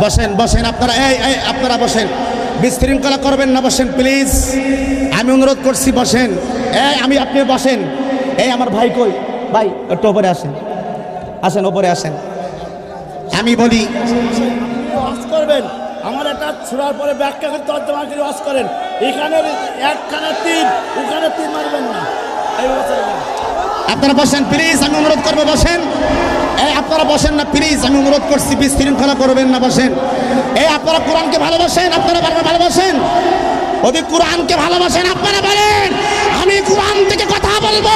বসেন বসেন আপনারা, এই আপনারা বসেন, বিশৃঙ্খলা করবেন না, বসেন প্লিজ, আমি অনুরোধ করছি বসেন। আপনি বসেন। আমার ভাই কই? ভাই একটু ওপরে আসেন, আসেন ওপরে আসেন। আমি বলি ওয়াজ করবেন, আমার এটা ছোড়ার পরে ব্যাখ্যা করে তর্জমা করে ওয়াজ করেন। এখানে একখানে তিন, ওখানে তিন মারবেন না। আপনারা বসেন প্লিজ, আমি অনুরোধ করবো বসেন। আপনারা বসেন না প্লিজ, আমি অনুরোধ করছি, বিশৃঙ্খলা করবেন না, বসেন। আপনারা কোরআনকে ভালোবাসেন, আপনারা ভালোবাসেন, যদি কোরআনকে ভালোবাসেন আপনারা বলেন আমি কোরআন থেকে কথা বলবো।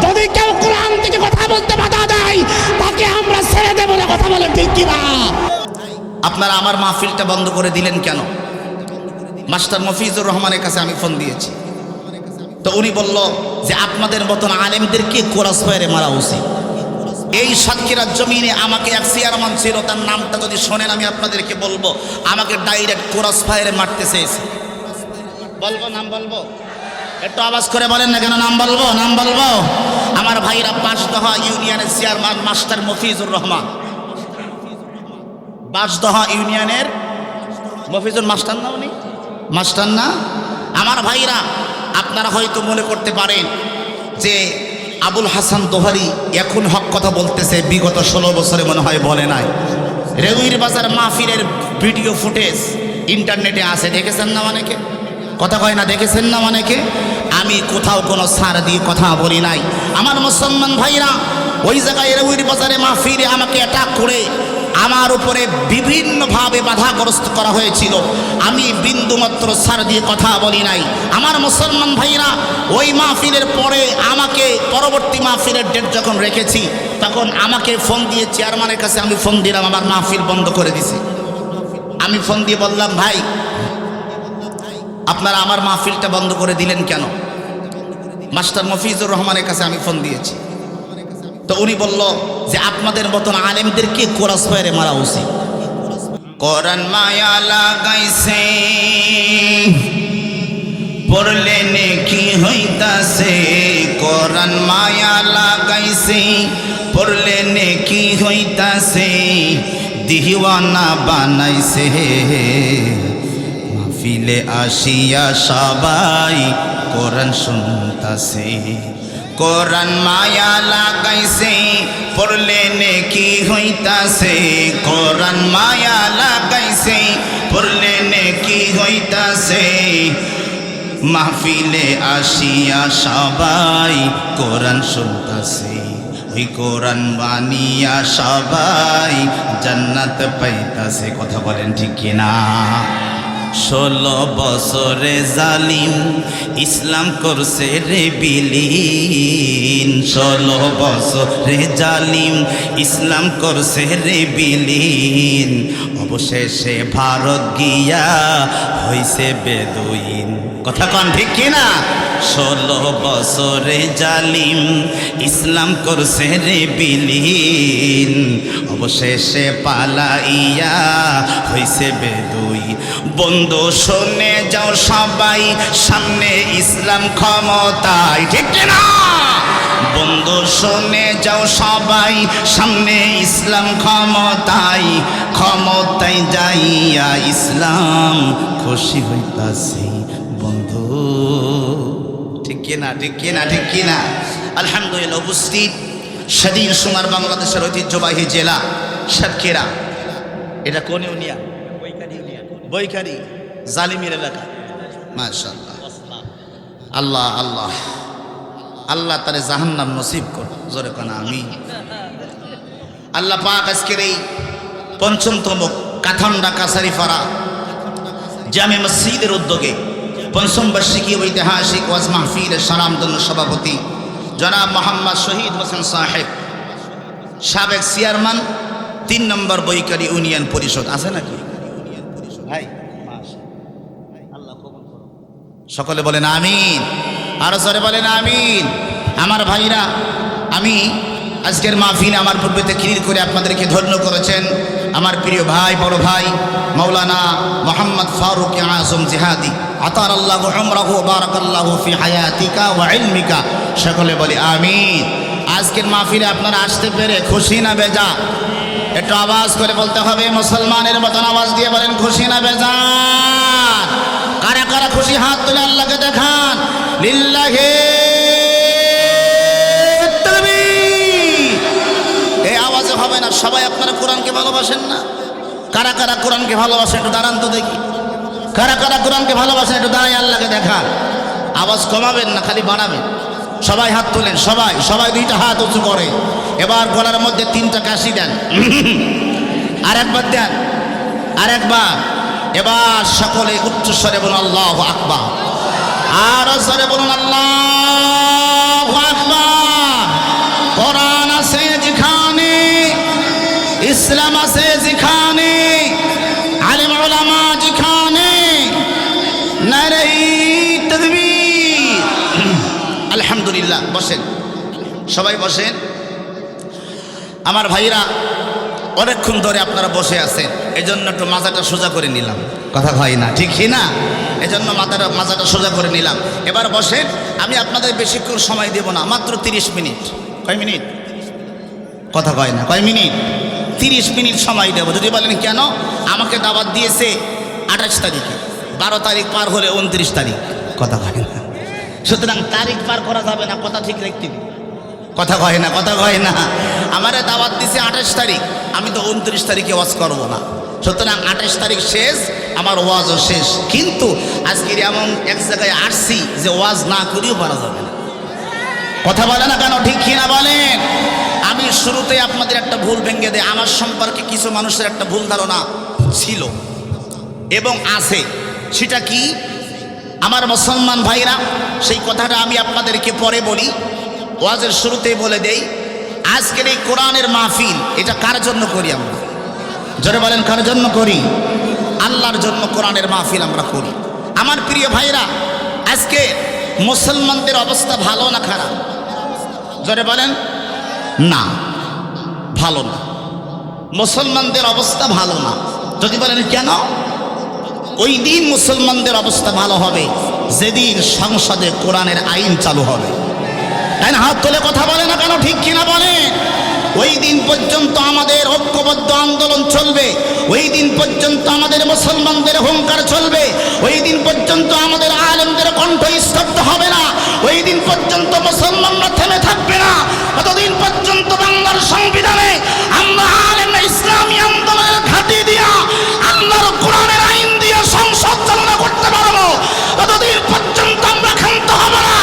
যদি কেউ কোরআন থেকে কথা বলতে বাধা দেয় তাকে আমরা ছেড়ে দেবো না, কথা বলেন ঠিক কিনা? আপনারা আমার মাহফিলটা বন্ধ করে দিলেন কেন? মাস্টার মফিজুর রহমানের কাছে আমি ফোন দিয়েছি, তো উনি বলল যে আপনাদের মতন আলেমদেরকে কোরাস ফায়ারে মারা উচিত। এই সাতক্ষীরার জমিনে আমাকে এক চেয়ারম্যান ছিল, তার নামটা যদি শোনেন আমি আপনাদেরকে বলবো, আমাকে ডাইরেক্ট কোরাস ফায়ারে মারতে চেয়েছে। বলবো নাম বলবো? একটু আওয়াজ করে বলেন না কেন নাম বলবো? নাম বলবো? আমার ভাইরা বাঁশদহা ইউনিয়নের চেয়ারম্যান মাস্টার মফিজুর রহমান, বাঁশদহা ইউনিয়নের মফিজুর মাস্টার না, উনি মাস্টার না? আমার ভাইরা আপনারা হয়তো মনে করতে পারেন যে আবুল হাসান দোহারি এখন হক কথা বলতেছে, বিগত 16 বছরে মনে হয় বলে নাই। রেগুইর বাজার মাহফিলের ভিডিও ফুটেজ ইন্টারনেটে আছে, দেখেছেন না অনেকে? কথা কয় না, দেখেছেন না অনেকে? আমি কোথাও কোনো ছাড় দিয়ে কথা বলি নাই। আমার মুসলমান ভাইরা ওই জায়গায় রেগুইর বাজারে মাহফিলে আমাকে অ্যাটাক করে আমার উপরে বিভিন্নভাবে বাধাগ্রস্ত করা হয়েছিল, আমি বিন্দুমাত্র ছাড় দিয়ে কথা বলি নাই। আমার মুসলমান ভাইরা ওই মাহফিলের পরে আমাকে পরবর্তী মাহফিলের ডেট যখন রেখেছি তখন আমাকে ফোন দিয়ে চেয়ারম্যানের কাছে আমি ফোন দিলাম, আমার মাহফিল বন্ধ করে দিছে। আমি ফোন দিয়ে বললাম ভাই আপনারা আমার মাহফিলটা বন্ধ করে দিলেন কেন? মাস্টার মফিজুর রহমানের কাছে আমি ফোন দিয়েছি, তো উনি বলল যে আপনাদের মতন আলেমদেরকে কোরাস ফায়ারে মারা উচিত। কোরআন মায়া লাগাইছে পড়লে নেকি হইতাছে, কোরআন মায়া লাগাইছে পড়লে নেকি হইতাছে, দিওয়ানা বানাইছে মাহফিলে আসিয়া সবাই কোরআন শুনতাছে। কোরআন মায়া লাগাইছে পড়লে নেকি হইতাছে, কোরআন মায়া লাগাইছে পড়লে নেকি হইতাছে, মাহফিলে আসিয়া সবাই কোরআন শুনতাছে, ওই কোরআন বানিয়া সবাই জান্নাত পাইতাছে। কথা বলেন ঠিক কিনা? 16 বছরে জালিম ইসলাম করছে রে বিলীন, 16 বছরে জালিম ইসলাম করছে রে বিলীন, অবশেষে ভারত গিয়া হইছে বেদুইন। কথা কন ঠিক কিনা? 16 বছরে জালিম ইসলাম করছে রে বিলীন, অবশেষে পালাইয়া হইছে বেদুই। বন্ধু শুনে যাও সবাই সামনে ইসলাম ক্ষমতায়, ঠিক কিনা? বন্ধু শুনে যাও সবাই সামনে ইসলাম ক্ষমতায়, ক্ষমতায় যাইয়া ইসলাম খুশি হইতাছে বন্ধু। ঠিক কিনা? ঠিক কিনা? ঠিক কিনা? আলহামদুলিল্লাহ উপস্থিত স্বাধীন সোনার বাংলাদেশের ঐতিহ্যবাহী জেলা সাতক্ষীরা। এটা কোন ইউনিয়ন? বৈকারি জালিমের এলাকা। মাশাআল্লাহ, আল্লাহ আল্লাহ আল্লাহ তারে জাহান্নাম নসিব কর, জোরে কোন আমিন। আল্লাহ পাক আজকের এই ৫ম কাথান্ডা কাছারিপাড়া জামে মসজিদের উদ্যোগে ৫ম বার্ষিকী ঐতিহাসিক ওয়াজ মাহফিলের সালামধন্য সভাপতি জনাব মোহাম্মদ শহীদ হোসেন সাহেব, সাবেক চেয়ারম্যান ৩ নম্বর বৈকারি ইউনিয়ন পরিষদ। আছে নাকি ভাই? আল্লাহ কবুল করুন। সকলে বলেন আমিন, আরো জোরে বলেন আমিন। আমার ভাইরা, আমি আজকের মাহফিলে আমার পূর্বে তাকরীর করে আপনাদেরকে ধন্য করেছেন আমার প্রিয় ভাই, বড় ভাই মাওলানা মোহাম্মদ ফারুক আজম জিহাদি, আতারাল্লাহু উমরাহু বারাকাল্লাহু ফি হায়াতিকা ওয়া ইলমিকা। সকলে বলি আমিন। আজকের মাহফিলে আপনারা আসতে পেরে খুশি না বেজা? একটু আওয়াজ করে বলতে হবে, মুসলমানের মতন আওয়াজ দিয়ে বলেন খুশি না বেজার? কারা কারা খুশি হাত তুলে আল্লাহকে দেখান। লিল্লাহি তাকবীর। এই আওয়াজে হবে না। সবাই আপনারা কোরআনকে ভালোবাসেন না? কারা কারা কোরআনকে ভালোবাসেন একটু দাঁড়ান তো দেখি। কারা কারা কোরআনকে ভালোবাসেন একটু দাঁড়াই আল্লাহকে দেখান। আওয়াজ কমাবেন না, খালি বাড়াবেন। সবাই হাত তোলেন, সবাই সবাই দুইটা হাত উঁচু করে। এবার গলার মধ্যে 3টা কাশি দেন, আর একবার দেন, আর একবার। এবার সকলে উচ্চস্বরে বলুন আল্লাহু আকবার। আর জোরে বলুন আল্লাহু আকবার। কোরআন আছে যেখানে, ইসলাম আছে যেখানে, আলেম ওলামা যেখানে, নারে তাকবীর। আলহামদুলিল্লাহ। বসেন, সবাই বসেন। আমার ভাইরা, অনেকক্ষণ ধরে আপনারা বসে আছেন, এজন্য একটু মাথাটা সোজা করে নিলাম। কথা হয় না, ঠিক না? এজন্য মাথাটা সোজা করে নিলাম। এবার বসেন। আমি আপনাদের বেশিক্ষণ সময় দেব না, মাত্র 30 মিনিট। কয় মিনিট? কথা কয় না, কয় মিনিট? 30 মিনিট সময় দেব। যদি বলেন কেন? আমাকে দাওয়াত দিয়েছে 28 তারিখে, 12 তারিখ পার হলে 29 তারিখ। কথা কয় না। সুতরাং তারিখ পার করা যাবে না, কথা ঠিক রাখতে হবে। কথা কয় না, কথা কয় না। আমারে দাওয়াত দিছে 28 তারিখ, আমি তো 29 তারিখে ওয়াজ করব না। সুতরাং 28 তারিখ শেষ, আমার ওয়াজও শেষ। কিন্তু আজকের এমন এক জায়গায় আসছি যে ওয়াজ না করিও পারা যাবে না। কথা বলে না কেন? ঠিক কিনা বলেন? আমি শুরুতে আপনাদের একটা ভুল ভেঙে দেয়। আমার সম্পর্কে কিছু মানুষের একটা ভুল ধারণা ছিল এবং আছে। সেটা কি? আমার মুসলমান ভাইরা, সেই কথাটা আমি আপনাদেরকে পরে বলি। ওয়াজের শুরুতেই বলে দেই, আজকের এই কোরআনের মাহফিল এটা কার জন্য করি আমরা? জোরে বলেন, কার জন্য করি? আল্লাহর জন্য কোরআনের মাহফিল আমরা করি। আমার প্রিয় ভাইরা, আজকে মুসলমানদের অবস্থা ভালো না খারাপ? জোরে বলেন। না, ভালো না। মুসলমানদের অবস্থা ভালো না। যদি বলেন কেন? ওই দিন মুসলমানদের অবস্থা ভালো হবে যেদিন সংসদে কোরআনের আইন চালু হবে। তাই না? হাত তুলে কথা বলে না কেন? ঠিক কিনা বলেন? ওই দিন পর্যন্ত আমাদের ঐক্যবদ্ধ আন্দোলন চলবে। ওই দিন পর্যন্ত আমাদের মুসলমানদের হুঙ্কার চলবে। ওই দিন পর্যন্ত আমাদের আলেমদের কণ্ঠ স্তব্ধ হবে না। ওই দিন পর্যন্ত মুসলমানরা থেমে থাকবে না। ততদিন পর্যন্ত বাংলার সংবিধানে আমরা আলেম ইসলামী আন্দোলনের ঘাঁটি দিয়া আল্লাহর কোরআনের আইন দিয়ে সংসদ চালনা করতে পারবো। ততদিন পর্যন্ত আমরা ক্ষান্ত হব না।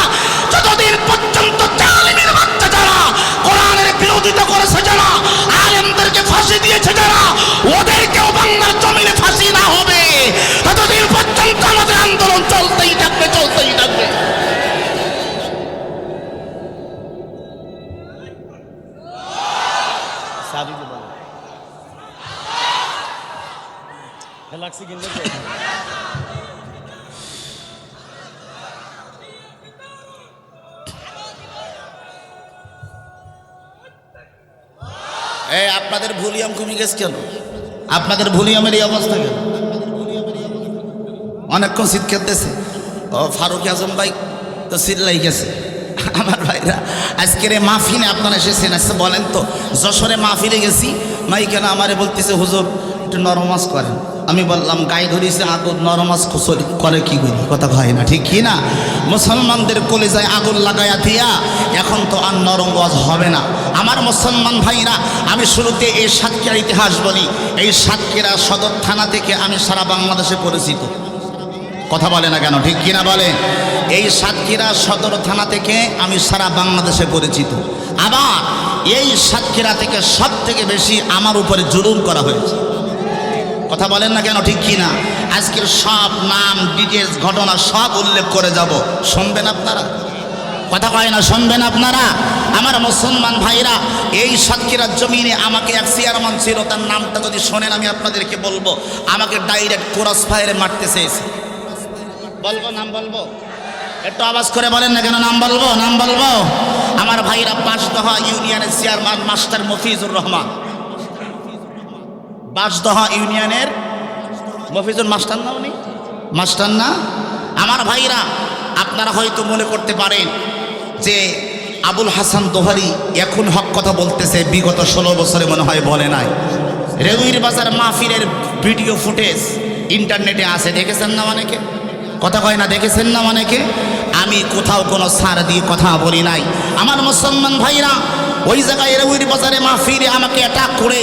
যতদিন পর্যন্ত জালিমের বাচ্চা যারা কোরআনের বিরোধিতা করেছে, যারা আলেমদেরকে ফাঁসি দিয়েছে, যারা ওদেরকেও বাংলার জমিনে ফাঁসি না হবে, ততদিন পর্যন্ত আমাদের আন্দোলন চলতেই থাকবে, চলতেই থাকবে। এই আপনাদের ভলিউম কমে গেছে কেন? আপনাদের ভলিউমের এই অবস্থা কেন? অনেকক্ষণ শীত খেতেছে। ও ফারুক আজম ভাই তো চিল্লাই গেছে। আমার ভাইরা, আজকের এই মাহফিলে আপনারা এসেছেন। আচ্ছা বলেন তো, যশোরে মাহফিলে গেছি, মাই কেন আমারে বলতেছে হুজুর একটু নরমাজ করেন। আমি বললাম গায়ে ধরিছে আগুন, নরমাজ করে কি করি? কথা হয় না, ঠিক কি না? মুসলমানদের কলেজায় আগুন লাগাইয়া দিয়া এখন তো আর নরম ওয়াজ হবে না। আমার মুসলমান ভাইরা, আমি শুরুতে এই সাতক্ষীরার ইতিহাস বলি। এই সাতক্ষীরা সদর থানা থেকে আমি সারা বাংলাদেশে পরিচিত। কথা বলে না কেন? ঠিক কিনা বলেন? এই সাতক্ষীরা সদর থানা থেকে আমি সারা বাংলাদেশে পরিচিত। আবার এই সাতক্ষীরা থেকে সব থেকে বেশি আমার উপরে জুলুম করা হয়েছে। কথা বলেন না কেন? ঠিক কিনা? আজকের সব নাম, ডিটেলস, ঘটনা সব উল্লেখ করে যাব। শুনবেন আপনারা? কথা কয় না, শুনবেন আপনারা? আমার মুসলমান ভাইরা, এই সাতক্ষীরার জমিনে আমাকে এক চেয়ারম্যান ছিল, তার নামটা যদি শোনেন আমি আপনাদেরকে বলবো, আমাকে ডাইরেক্ট ক্রস ফায়ারে মারতে চেয়েছে। বলবো নাম? বলবো? একটু আওয়াজ করে বলেন না কেন? নাম বলবো? নাম বলবো? আমার ভাইরা, বাঁশদহা ইউনিয়নের চেয়ারম্যান মাস্টার মফিজুর রহমান। বাঁশদহা ইউনিয়নের মফিজুর মাস্টার না? উনি মাস্টার না? আমার ভাইরা, আপনারা হয়তো মনে করতে পারেন যে আবুল হাসান দোহারি এখন হক কথা বলতেছে, বিগত 16 বছরে মনে হয় বলে নাই। রেগুইর বাজার মাহফিলের ভিডিও ফুটেজ ইন্টারনেটে আছে, দেখেছেন না অনেকে? কথা কয় না, দেখেছেন না অনেকে? আমি কোথাও কোনো ছাড় দিয়ে কথা বলি নাই। আমার মুসলমান ভাইরা, ওই জায়গায় রেগুইর বাজারে মাহফিলে আমাকে অ্যাটাক করে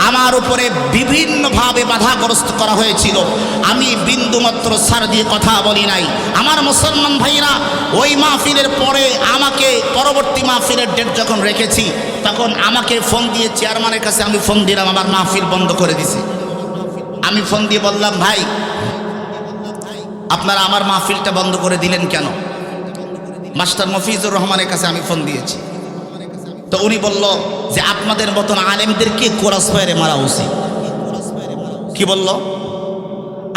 আমার উপরে বিভিন্নভাবে বাধাগ্রস্ত করা হয়েছিল। আমি বিন্দুমাত্র ছাড় দিয়ে কথা বলি নাই। আমার মুসলমান ভাইরা, ওই মাহফিলের পরে আমাকে পরবর্তী মাহফিলের ডেট যখন রেখেছি, তখন আমাকে ফোন দিয়ে চেয়ারম্যানের কাছে আমি ফোন দিলাম, আমার মাহফিল বন্ধ করে দিছে। আমি ফোন দিয়ে বললাম, ভাই আপনারা আমার মাহফিলটা বন্ধ করে দিলেন কেন? মাস্টার মফিজুর রহমানের কাছে আমি ফোন দিয়েছি। তো উনি বলল যে আপনাদের মতন আলেমদেরকে ক্রস ফায়ারে মারা উচিত। কি বলল?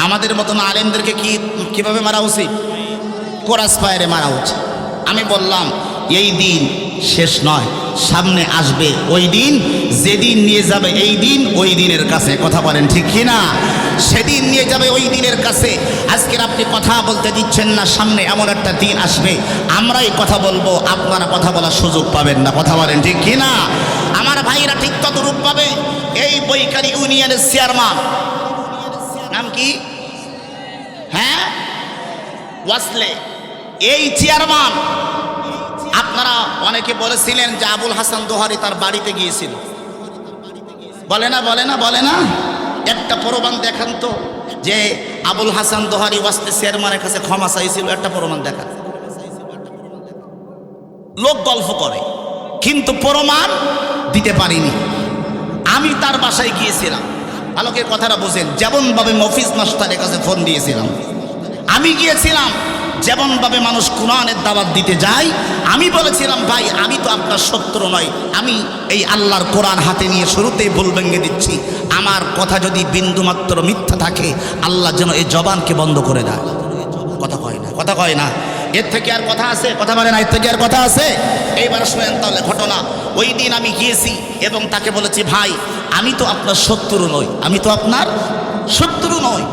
আমাদের মতন আলেমদেরকে কিভাবে মারা উচিত? ক্রস ফায়ারে মারা উচিত। আমি বললাম, এই দিন শেষ নয়, সামনে আসবে ওই দিন, যেদিন নিয়ে যাবে এই দিন ওই দিনের কাছে। কথা বলেন ঠিক কিনা? সেদিন নিয়ে যাবে ওই দিনের কাছে। আজকের আপনি কথা বলতে দিচ্ছেন না, সামনে এমন একটা দিন আসবে আমরাই কথা বলবো, আপনারা কথা বলার সুযোগ পাবেন না। কথা বলেন ঠিক কিনা? আমার ভাইরা ঠিক ততরূপ পাবে। এই বৈকারী ইউনিয়নের চেয়ারম্যান নাম কি? হ্যাঁ, ওয়াসলে। এই চেয়ারম্যান, আপনারা অনেকে বলেছিলেন যে আবুল হাসান দোহারি তার বাড়িতে গিয়েছিল। বলে না, বলে না, বলে না? একটা প্রমাণ দেখান তো যে আবুল হাসান দোহারি ওয়াসলে চেয়ারম্যানের কাছে ক্ষমা চাইছিল। একটা প্রমাণ দেখান। লোক গল্প করে কিন্তু প্রমাণ দিতে পারিনি। আমি তার বাসায় গিয়েছিলাম, আলোকের কথাটা বোঝেন। যেমনভাবে মফিজ মাস্টারের কাছে ফোন দিয়েছিলাম, আমি গিয়েছিলাম। যেমনভাবে মানুষ কোরআনের দাওয়াত দিতে যায়, আমি বলেছিলাম, ভাই আমি তো আপনার শত্রু নয়, আমি এই আল্লাহর কোরআন হাতে নিয়ে শুরুতেই ভুল ভেঙে দিচ্ছি। আমার কথা যদি বিন্দুমাত্র মিথ্যা থাকে, আল্লাহ যেন এই জবানকে বন্ধ করে দেয়। কথা কয় না, কথা কয় না। এর থেকে আর কথা আছে? কথা বলে না, এর থেকে আর কথা আছে? এইবার শুনেন তাহলে ঘটনা। ওই দিন আমি গিয়েছি এবং তাকে বলেছি, ভাই আমি তো আপনার শত্রু নই, আমি তো আপনার শত্রু নই।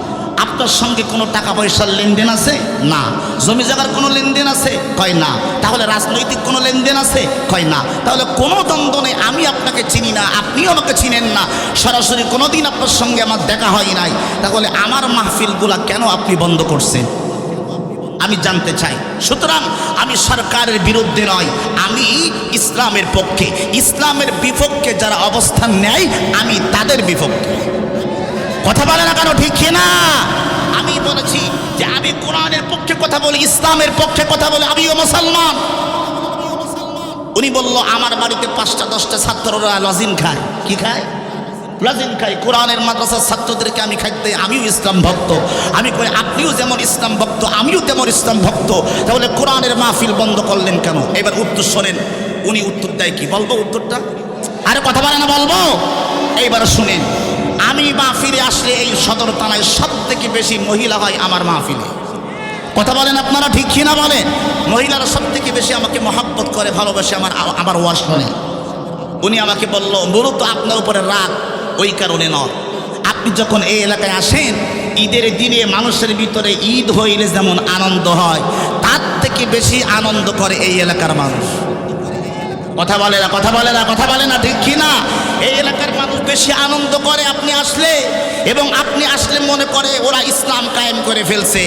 আপনার সঙ্গে কোনো টাকা পয়সার লেনদেন আছে? না। জমি জায়গার কোনো লেনদেন আছে? কয় না। তাহলে রাজনৈতিক কোনো লেনদেন আছে? কয় না। তাহলে কোনো দ্বন্দ্ব নেই, আমি আপনাকে চিনি না, আপনিও আমাকে চিনেন না, সরাসরি কোনো দিন আপনার সঙ্গে আমার দেখা হয় নাই। তাহলে আমার মাহফিলগুলা কেন আপনি বন্ধ করছেন? আমি জানতে চাই। সুতরাং আমি সরকারের বিরুদ্ধে নয়, আমি ইসলামের পক্ষে। ইসলামের বিপক্ষে যারা অবস্থান নেয়, আমি তাদের বিপক্ষে। কথা বলে না কেন? ঠিক না? আমি বলেছি যে আমি কোরআনের পক্ষে কথা বলি, ইসলামের পক্ষে কথা বলি, আমিও মুসলমান। উনি বলল, আমার বাড়িতে 5টা 10টা ছাত্ররা লজিম খায়। কি খায়? লজিম খায়। কোরআনের মাদ্রাসার ছাত্রদেরকে আমি খাইতে, আমিও ইসলাম ভক্ত। আমি কই, আপনিও যেমন ইসলাম ভক্ত, আমিও তেমন ইসলাম ভক্ত, তাহলে কোরআনের মাহফিল বন্ধ করলেন কেন? এবার উত্তর শোনেন। উনি উত্তর দেয় কি? বলবো উত্তরটা? আরে কথা বলে না, বলবো? এইবার শুনেন। আমি মাহফিলে আসলে এই সদর থানায় সব থেকে বেশি মহিলা হয় আমার মাহফিলে। কথা বলেন আপনারা ঠিক কিনা বলেন? মহিলারা সব থেকে বেশি আমাকে মহব্বত করে, ভালোবাসে, আমার ওয়াজ শুনে। উনি আমাকে বলল, মূলত আপনার উপরে রাগ ওই কারণে নয়, আপনি যখন এই এলাকায় আসেন, ঈদের দিনে মানুষের ভিতরে ঈদ হইলে যেমন আনন্দ হয়, তার থেকে বেশি আনন্দ করে এই এলাকার মানুষ। কথা বলে না, কথা বলে না, কথা বলে না, ঠিক কিনা? এই এলাকার মানুষ বেশি আনন্দ করে আপনি আসলে, এবং আপনি আসলে মনে করে ওরা ইসলাম কায়েম করে ফেলছে।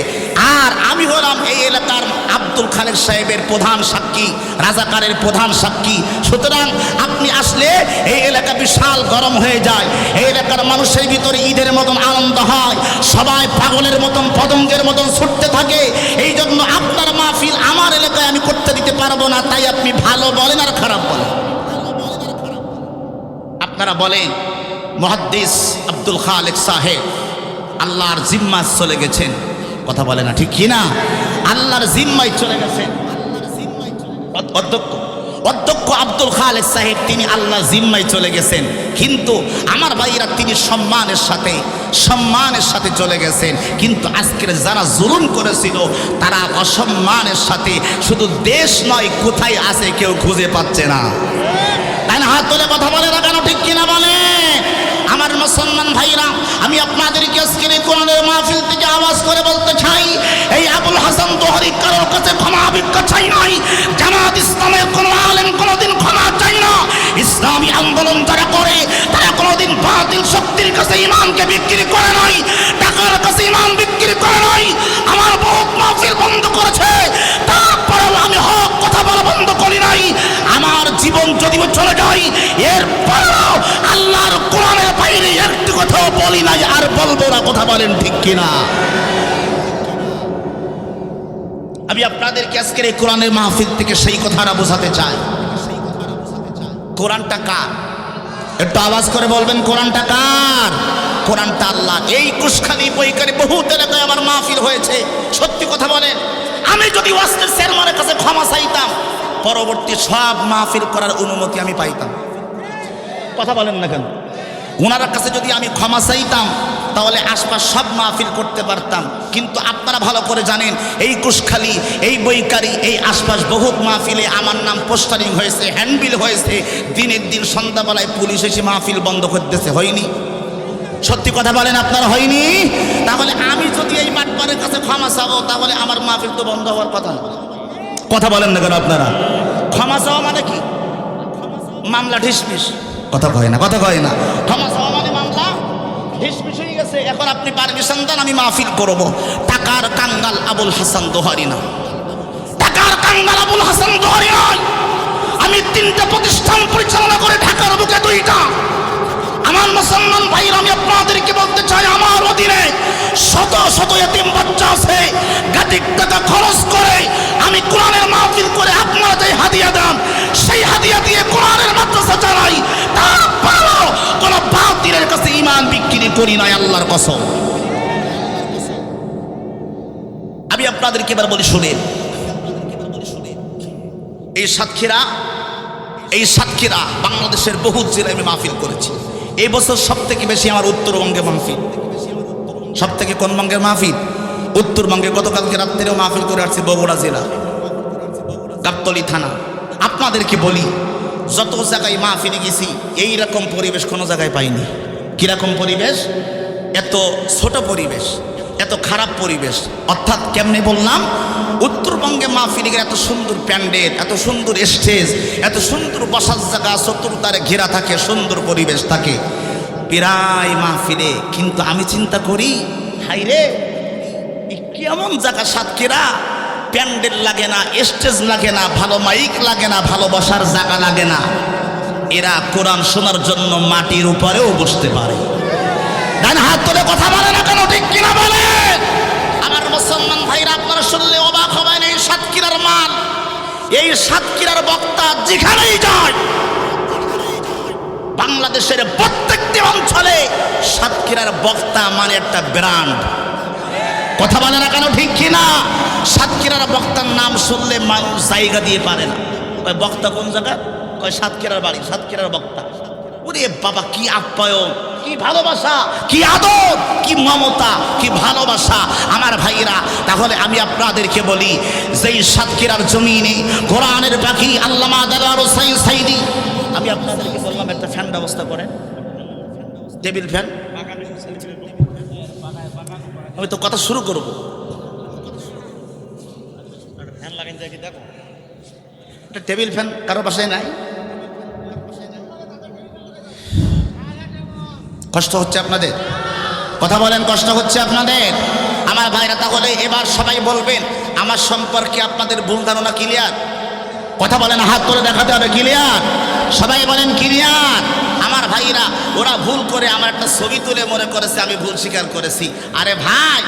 আর আমি হলাম এই এলাকার আব্দুল খালেক সাহেবের প্রধান সাক্ষী, রাজাকারের প্রধান সাক্ষী। সুতরাং আপনি আসলে এই এলাকা বিশাল গরম হয়ে যায়, এই এলাকার মানুষের ভিতরে ঈদের মতন আনন্দ হয়, সবাই পাগলের মতন পতঙ্গের মতন ছুটতে থাকে। এই জন্য আপনার মাহফিল আমার এলাকায় আমি করতে দিতে পারবো না। তাই আপনি ভালো বলেন আর খারাপ বলেন। আপনারা বলেন মুহাদ্দিস আব্দুল খালেক সাহেব আল্লাহর জিম্মায় চলে গেছেন। কথা বলে না, ঠিক কিনা? আল্লাহর জিম্মায় চলে গেছেন। অধ্যক্ষ আব্দুল খালেক সাহেব তিনি আল্লাহর জিম্মায় চলে গেছেন, কিন্তু আমার ভাইরা তিনি সম্মানের সাথে চলে গেছেন। কিন্তু আজকের যারা জুলুম করেছিল, তারা অসম্মানের সাথে, শুধু দেশ নয়, কোথায় আছে কেউ খুঁজে পাচ্ছে না। তাই না? হাত তুলে কথা বলে না কেন? ঠিক কিনা বলে? আমার মুসলমান ভাইরা, আমি আপনাদেরকে আজকের এই কোরআনের মাহফিল থেকে আওয়াজ করে বলতে চাই, এই আবুল হাসান দোহারি কারোর কাছে ক্ষমা ভিক্ষা চাই নাই। জামাত ইসলামের কোন আলেম কোনদিন ক্ষমা চাই না। ইসলামী আন্দোলন যারা করে তারা কোনদিন বাতিল শক্তির কাছে ইমানকে বিক্রি করে নাই, টাকার কাছে ইমান বিক্রি করে নাই। আমার বহুত মাহফিল বন্ধ করেছে, তারপরেও আমি হক কথা বলা বন্ধ করি নাই। আমার জীবন যদিও চলে যায়, এরপরেও আল্লাহর কোরআনের বাইরে একটি কথাও বলি নাই, আর বলবো না। কথা বলেন ঠিক কিনা? আমি আপনাদেরকে আজকের এই কোরআনের মাহফিল থেকে সেই কথাটা বোঝাতে চাই। কোরআনটা কার? একটু আওয়াজ করে বলবেন, কোরআনটা কার? কোরআনটা আল্লাহ। এই কুশখালী বৈকারী বহুত এলাকায় আমার মাহফিল হয়েছে। সত্যি কথা বলেন, আমি যদি ওয়াজের চেয়ারম্যানের কাছে ক্ষমা চাইতাম, পরবর্তী সব মাহফিল করার অনুমতি আমি পাইতাম। কথা বলেন না কেন? ওনার কাছে যদি আমি ক্ষমা চাইতাম তাহলে আশপাশ সব মাহফিল করতে পারতাম। কিন্তু আপনারা ভালো করে জানেন, এই কুশখালী, এই বৈকারী, এই আশপাশ বহুত মাহফিলে আমার নাম পোস্টারিং হয়েছে, হ্যান্ডবিল হয়েছে। দিনের দিন সন্ধ্যাবেলায় পুলিশ এসে মাহফিল বন্ধ করতেছে। হয়নি? সত্যি কথা বলেন আপনারা, হয়নি? তাহলে আমি যদি এই বাটপারের কাছে ক্ষমা চাবো তাহলে আমার মাহফিল তো বন্ধ হওয়ার কথা না। কথা বলেন না কেন আপনারা? ক্ষমা চাওয়া মানে কি? মামলা ঢিসমিস। কথা কয় না, কথা কয় না। ক্ষমা চাওয়া মানে মামলা ঢিসমিস হয়ে গেছে। এখন আপনি পারমিশন দেন, আমি মাহফিল করব। টাকার কাঙ্গাল আবুল হাসান দোহারি না, টাকার কাঙ্গাল আবুল হাসান দোহারি নয়। আমি 3টা প্রতিষ্ঠান পরিচালনা করে ঢাকার বুকে 2টা। আমার মুসলমান ভাইরা, আমি আপনাদেরকে বলতে চাই, আমার অধীনে শত শত এতিম বাচ্চা আছে। গাদিক টাকা খরচ করে আমি কোরআনের মাহফিল করে আপনারা যে হাদিয়া দেন, সেই হাদিয়া দিয়ে কোরআনের মাদ্রাসা চালাই। তারপরও কোন বাতিলের কাছে ঈমান বিক্রি করি নাই, আল্লাহর কসম। আমি আপনাদেরকে এবার বলি, শুনেন। এই সাতক্ষীরা বাংলাদেশের বহু জেলায় আমি মাহফিল করেছি। এই বছর সব থেকে বেশি আমার উত্তরবঙ্গে মাহফিল। সব থেকে কোন বঙ্গের মাহফিল? উত্তরবঙ্গে। গতকালকে রাত্রেও মাহফিল করে আসছি বগুড়া জেলা, গাবতলী থানা। আপনাদেরকে বলি, যত জায়গায় মাহফিলে গেছি এইরকম পরিবেশ কোনো জায়গায় পাইনি। কিরকম পরিবেশ? এত ছোট পরিবেশ, এত খারাপ পরিবেশ। অর্থাৎ কেমনে বললাম, উত্তরবঙ্গে মাহফিলে গেলে এত সুন্দর প্যান্ডেল, এত সুন্দর স্টেজ, এত সুন্দর বসার জায়গা, চতুর্ধারে ঘেরা থাকে, সুন্দর পরিবেশ থাকে প্রায় মাহফিলে। কিন্তু আমি চিন্তা করি, হাইরে কেমন জায়গা সাতক্ষীরা, প্যান্ডেল লাগে না, স্টেজ লাগে না, ভালো মাইক লাগে না, ভালো বসার জায়গা লাগে না। এরা কোরআন শোনার জন্য মাটির উপরেও বসতে পারে। ডান হাত তুলে কথা বলে না কেন? ঠিক কিনা বলেন? আমার মুসলমান ভাইরা, আপনারা শুনলে অবাক হবেন। এই সাতক্ষীরার মান, এই সাতক্ষীরার বক্তা যেখানেই যায়, বাংলাদেশের প্রত্যেকটি অঞ্চলে সাতক্ষীরার বক্তা মানে একটা ব্র্যান্ড। কথা বলে না কেন? ঠিক কিনা? সাতক্ষীরার বক্তার নাম শুনলে মানুষ জায়গা দিয়ে পারে না। ওই বক্তা কোন জায়গা? ওই সাতক্ষীরার বাড়ি, সাতক্ষীরার বক্তা। ওরে বাবা, কি আপ্যায়ন, কি ভালোবাসা, কি আদর, কি মমতা, কি ভালোবাসা আমার ভাইরা। তাহলে আমি আপনাদেরকে বলি, যেই সাতক্ষীরার জমিনে কোরআনের পাখি আল্লামা দেলোয়ার হোসাইন সাইদি, আমি আপনাদেরকে বললাম একটা ফ্যান ব্যবস্থা করেন, টেবিল ফ্যান। আমি তো কথা শুরু করবো। টেবিল ফ্যান কারো বাসায় নাই? কষ্ট হচ্ছে আপনাদের? কথা বলেন, কষ্ট হচ্ছে আপনাদের? আমার ভাইরা, তাহলে এবার সবাই বলবেন আমার সম্পর্কে আপনাদের ভুল ধারণা ক্লিয়ার? কথা বলেন, হাত তুলে দেখাতে হবে ক্লিয়ার। সবাই বলেন ক্লিয়ার। আমার ভাইরা, ওরা ভুল করে আমার একটা ছবি তুলে মনে করেছে আমি ভুল স্বীকার করেছি। আরে ভাই,